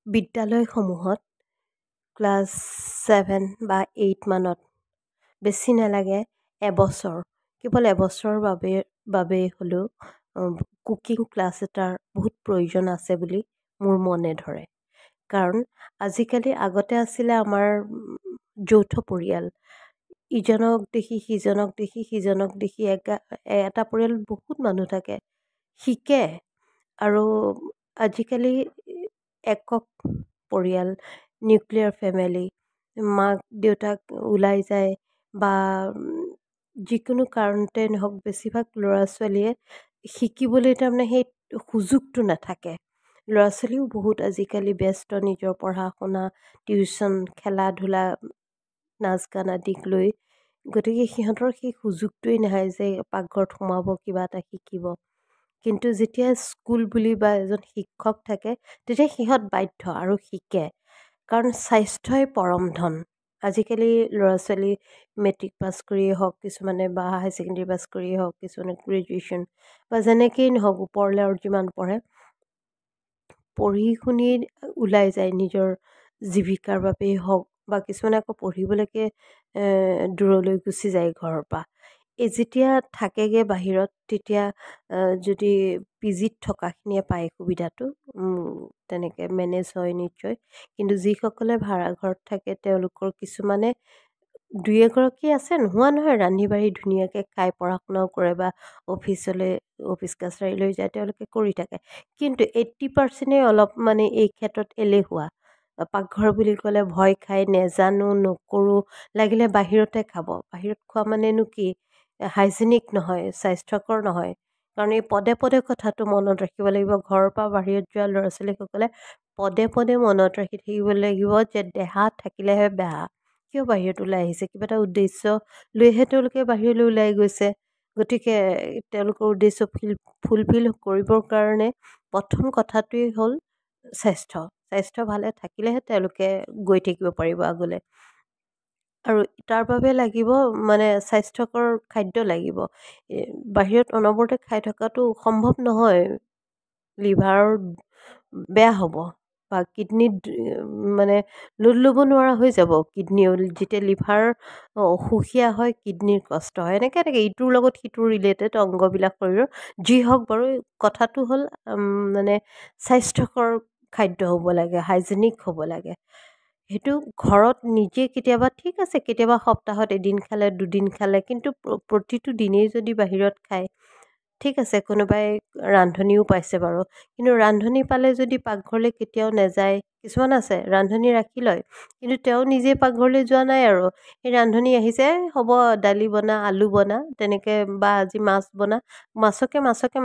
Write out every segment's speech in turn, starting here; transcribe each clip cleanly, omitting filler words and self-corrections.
বিদ্যালয়সমূহত ক্লাছ 7 বা 8 মানত বেছি নালাগে এবছৰ, কেৱল এবছৰৰ বাবেই হ'লেও কুকিং ক্লাছ এটাৰ বহুত প্ৰয়োজন আছে বুলি মোৰ মনে ধৰে। কাৰণ আজিকালি আগতে আছিলে আমাৰ যৌথ পৰিয়াল। ইজনক দেখি সিজনক দেখি সিজনক দেখি এটা পৰিয়ালত বহুত মানুহ থাকে, শিকে। আৰু আজিকালি একক পৰিয়াল, নিউক্লিয়াৰ ফেমিলি, মাক দেউতাক ওলাই যায় বা যিকোনো কাৰণতে নহওক, বেছিভাগ ল'ৰা ছোৱালীয়ে শিকিবলৈ তাৰমানে সেই সুযোগটো নাথাকে। ল'ৰা ছোৱালীও বহুত আজিকালি ব্যস্ত, নিজৰ পঢ়া শুনা, টিউশ্যন, খেলা ধূলা, নাচ গান আদিক লৈ। গতিকে সিহঁতৰ সেই সুযোগটোৱেই নহয় যে পাকঘৰত সোমাব, কিবা এটা শিকিব। কিন্তু যেতিয়া স্কুল বুলি বা এজন শিক্ষক থাকে, তেতিয়া সিহঁত বাধ্য আৰু শিকে। কাৰণ স্বাস্থ্যই পৰম ধন। আজিকালি ল'ৰা ছোৱালী মেট্ৰিক পাছ কৰিয়েই হওক, কিছুমানে বা হাই ছেকেণ্ডেৰী পাছ কৰিয়েই হওক, কিছুমানে গ্ৰেজুৱেশ্যন বা যেনেকেই নহওক, ওপৰলৈ আৰু যিমান পঢ়ে, পঢ়ি শুনি ওলাই যায় নিজৰ জীৱিকাৰ বাবেই হওক, বা কিছুমানে আকৌ পঢ়িবলৈকে দূৰলৈ গুচি যায় ঘৰৰ পৰা। যেতিয়া থাকেগৈ বাহিৰত, তেতিয়া যদি পিজিত থকাখিনিয়ে পায় সুবিধাটো, তেনেকৈ মেনেজ হয় নিশ্চয়। কিন্তু যিসকলে ভাড়াঘৰত থাকে, তেওঁলোকৰ কিছুমানে দুই এগৰাকী আছে, নোহোৱা নহয়, ৰান্ধি বাঢ়ি ধুনীয়াকৈ খাই পঢ়া শুনাও কৰে বা অফিচ কাছাৰীলৈ যায়, তেওঁলোকে কৰি থাকে। কিন্তু 80%ই অলপ মানে এই ক্ষেত্ৰত এলেহুৱা। পাকঘৰ বুলি ক'লে ভয় খাই, নেজানো, নকৰোঁ, লাগিলে বাহিৰতে খাব। বাহিৰত খোৱা মানেনো কি? হাইজেনিক নহয়, স্বাস্থ্যকৰ নহয়। কাৰণ এই পদে পদে কথাটো মনত ৰাখিব লাগিব। ঘৰৰ পৰা বাহিৰত যোৱা ল'ৰা ছোৱালীসকলে পদে পদে মনত ৰাখি থাকিব লাগিব যে দেহা থাকিলেহে বেহা। কিয় বাহিৰত ওলাই আহিছে? কিবা এটা উদ্দেশ্য লৈহে তেওঁলোকে বাহিৰলৈ ওলাই গৈছে। গতিকে তেওঁলোকৰ উদ্দেশ্য ফুলফিল কৰিবৰ কাৰণে প্ৰথম কথাটোৱেই হ'ল স্বাস্থ্য। স্বাস্থ্য ভালে থাকিলেহে তেওঁলোকে গৈ থাকিব পাৰিব আগলৈ। আৰু তাৰ বাবে লাগিব মানে স্বাস্থ্যকৰ খাদ্য লাগিব। বাহিৰত অনবৰতে খাই থকাটো সম্ভৱ নহয়। লিভাৰৰ বেয়া হ'ব বা কিডনীত মানে লোড ল'ব নোৱাৰা হৈ যাব। কিডনীও যেতিয়া লিভাৰ অসুখীয়া হয়, কিডনীৰ কষ্ট হয়। এনেকৈ ইটোৰ লগত সিটোৰ ৰিলেটেড অংগবিলাক শৰীৰৰ যি হওক বাৰু, কথাটো হ'ল মানে স্বাস্থ্যকৰ খাদ্য হ'ব লাগে, হাইজেনিক হ'ব লাগে। সেইটো ঘৰত নিজে কেতিয়াবা ঠিক আছে, কেতিয়াবা সপ্তাহত এদিন খালে, দুদিন খালে, কিন্তু প্ৰতিটো দিনেই যদি বাহিৰত খায়, ঠিক আছে, কোনোবাই ৰান্ধনিও পাইছে বাৰু। কিন্তু ৰান্ধনি পালে যদি পাকঘৰলৈ কেতিয়াও নাযায়, কিছুমান আছে ৰান্ধনি ৰাখি লয়, কিন্তু তেওঁ নিজে পাকঘৰলৈ যোৱা নাই আৰু সেই ৰান্ধনি আহিছে, হ'ব দালি বনা, আলু বনা, তেনেকৈ বা আজি মাছ বনা, মাছকে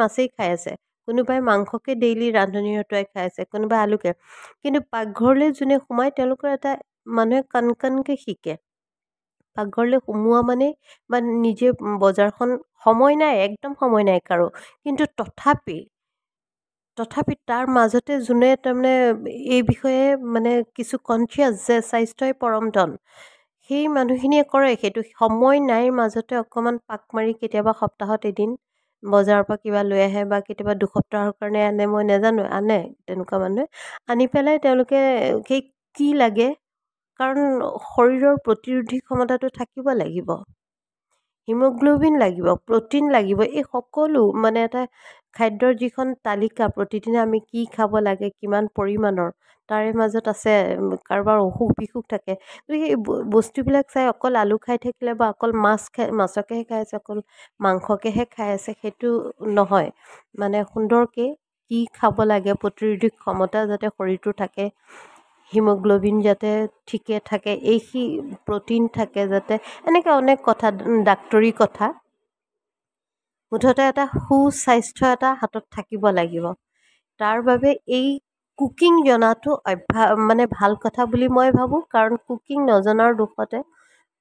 মাছেই খাই আছে। কোনোবাই মাংসকে ডেইলি ৰান্ধনি হতুৱাই খাই আছে, কোনোবাই আলুকে। কিন্তু পাকঘৰলৈ যোনে সোমায়, তেওঁলোকৰ এটা মানুহে কণকৈ শিকে। পাকঘৰলৈ সোমোৱা মানে বা নিজে বজাৰখন, সময় নাই, একদম সময় নাই কাৰো, কিন্তু তথাপি তাৰ মাজতে যোনে তাৰমানে এই বিষয়ে মানে কিছু কনচিয়াছ যে স্বাস্থ্যই পৰম ধন, সেই মানুহখিনিয়ে কৰে সেইটো। সময় নাইৰ মাজতে অকণমান পাক মাৰি কেতিয়াবা সপ্তাহত এদিন বজাৰৰ পৰা কিবা লৈ আহে, বা কেতিয়াবা দুসপ্তাহৰ কাৰণে আনে, মই নাজানো, আনে তেনেকুৱা মানুহে। আনি পেলাই তেওঁলোকে সেই কি লাগে, কাৰণ শৰীৰৰ প্ৰতিৰোধী ক্ষমতাটো থাকিব লাগিব, হিমগ্ল'বিন লাগিব, প্ৰ'টিন লাগিব, এই সকলো মানে এটা খাদ্যৰ যিখন তালিকা, প্ৰতিদিনে আমি কি খাব লাগে, কিমান পৰিমাণৰ, তাৰে মাজত আছে। কাৰোবাৰ অসুখ বিসুখ থাকে, গতিকে এই বস্তুবিলাক চাই অকল আলু খাই থাকিলে বা অকল মাছকেহে খাই আছে, অকল মাংসকেহে খাই আছে, সেইটো নহয়। মানে সুন্দৰকৈ কি খাব লাগে, প্ৰতিৰোধী ক্ষমতা যাতে শৰীৰটো থাকে, হিমগ্ল'বিন যাতে ঠিকে থাকে, প্ৰ'টিন থাকে যাতে, এনেকৈ অনেক কথা, ডাক্তৰী কথা। মুঠতে এটা সুস্বাস্থ্য এটা হাতত থাকিব লাগিব। তাৰ বাবে এই কুকিং জনাটো মানে ভাল কথা বুলি মই ভাবোঁ। কাৰণ কুকিং নজনাৰ দুখতে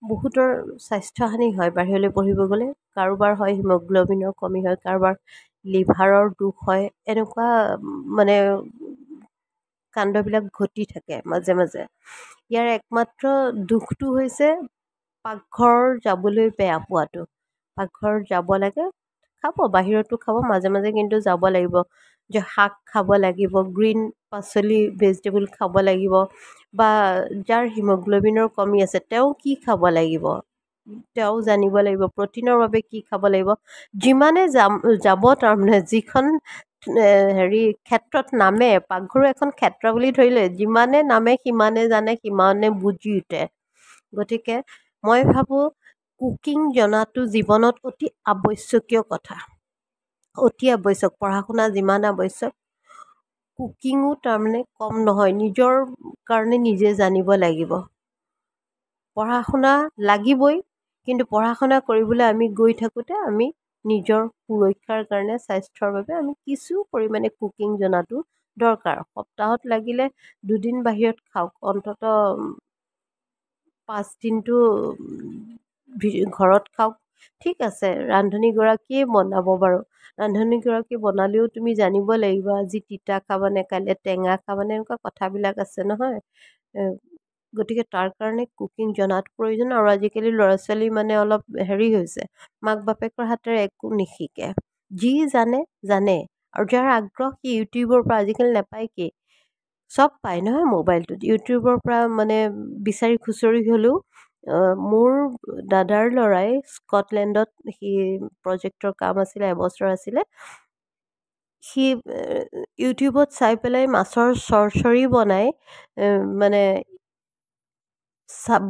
বহুতৰ স্বাস্থ্যহানি হয়। বাহিৰলৈ পঢ়িব গ'লে কাৰোবাৰ হয় হিমগ্ল'বিনৰ কমি হয়, কাৰোবাৰ লিভাৰৰ দুখ হয়, এনেকুৱা মানে কাণ্ডবিলাক ঘটি থাকে মাজে মাজে। ইয়াৰ একমাত্ৰ দুখটো হৈছে পাকঘৰ যাবলৈ বেয়া পোৱাটো। পাকঘৰ যাব লাগে, খাব, বাহিৰতো খাব মাজে মাজে, কিন্তু যাব লাগিব। যে শাক খাব লাগিব, গ্ৰীণ পাচলি ভেজিটেবল খাব লাগিব, বা যাৰ হিমগ্ল'বিনৰ কমি আছে তেওঁ কি খাব লাগিব, তেওঁ জানিব লাগিব, প্ৰটিনৰ বাবে কি খাব লাগিব। যিমানে যাব তাৰমানে যিখন হেৰি ক্ষেত্ৰত নামে, পাকঘৰো এখন ক্ষেত্ৰ বুলি ধৰিলে, যিমানে নামে সিমানে জানে, সিমানে বুজি উঠে। গতিকে মই ভাবোঁ কুকিং জনাটো জীৱনত অতি আৱশ্যকীয় কথা, অতি আৱশ্যক। পঢ়া শুনা যিমান আৱশ্যক, কুকিঙো তাৰমানে কম নহয়। নিজৰ কাৰণে নিজে জানিব লাগিব। পঢ়া শুনা লাগিবই, কিন্তু পঢ়া শুনা কৰিবলৈ আমি গৈ থাকোঁতে আমি নিজৰ সুৰক্ষাৰ কাৰণে, স্বাস্থ্যৰ বাবে আমি কিছু পৰিমাণে কুকিং জনাটো দৰকাৰ। সপ্তাহত লাগিলে 2 দিন বাহিৰত খাওক, অন্ততঃ 5 দিনটো ঘৰত খাওক। ঠিক আছে, ৰান্ধনীগৰাকীয়ে বনাব বাৰু, ৰান্ধনীগৰাকী বনালেও তুমি জানিব লাগিব আজি তিতা খাবানে, কাইলৈ টেঙা খাবানে, এনেকুৱা কথাবিলাক আছে নহয়। গতিকে তাৰ কাৰণে কুকিং জনাটো প্ৰয়োজন। আৰু আজিকালি ল'ৰা ছোৱালী মানে অলপ হেৰি হৈছে, মাক বাপেকৰ হাতেৰে একো নিশিকে, যি জানে জানে। আৰু যাৰ আগ্ৰহ সি ইউটিউবৰ পৰা, আজিকালি নাপায় কি, চব পায় নহয় মোবাইলটোত, ইউটিউবৰ পৰা মানে বিচাৰি খুচৰি হ'লেও। মোৰ দাদাৰ ল'ৰাই স্কটলেণ্ডত, সি প্ৰজেক্টৰ কাম আছিলে, এবছৰ আছিলে, সি ইউটিউবত চাই পেলাই মাছৰ চৰচৰি বনাই মানে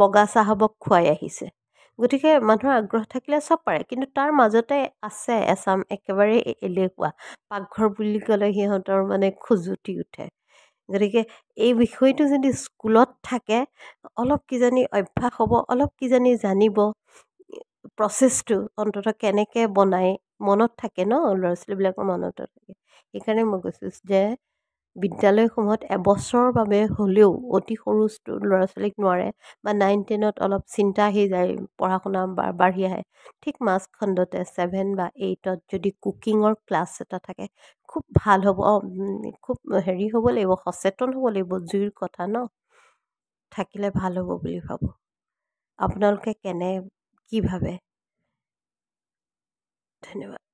বগা চাহাবক খুৱাই আহিছে। গতিকে মানুহৰ আগ্ৰহ থাকিলে চব পাৰে, কিন্তু তাৰ মাজতে আছে এচাম একেবাৰে এলেহুৱা, পাকঘৰ বুলি ক'লে সিহঁতৰ মানে খজুতি উঠে। গতিকে এই বিষয়টো যদি স্কুলত থাকে, অলপ কিজানি অভ্যাস হ'ব, অলপ কিজানি জানিব, প্ৰচেছটো অন্ততঃ কেনেকৈ বনায় মনত থাকে ন, ল'ৰা ছোৱালীবিলাকৰ মনত থাকে। সেইকাৰণে মই কৈছোঁ যে বিদ্যালয়সমূহত এবছৰৰ বাবে হ'লেও, অতি সৰু ল'ৰা ছোৱালীক নোৱাৰে, বা 9-10ত অলপ চিন্তা আহি যায়, পঢ়া শুনা বাঢ়ি আহে, ঠিক মাজখণ্ডতে 7 বা 8ত যদি কুকিঙৰ ক্লাছ এটা থাকে, খুব ভাল হ'ব। খুব হেৰি হ'ব লাগিব, সচেতন হ'ব লাগিব, জুইৰ কথা ন, থাকিলে ভাল হ'ব বুলি ভাবোঁ। আপোনালোকে কি ভাবে? ধন্যবাদ।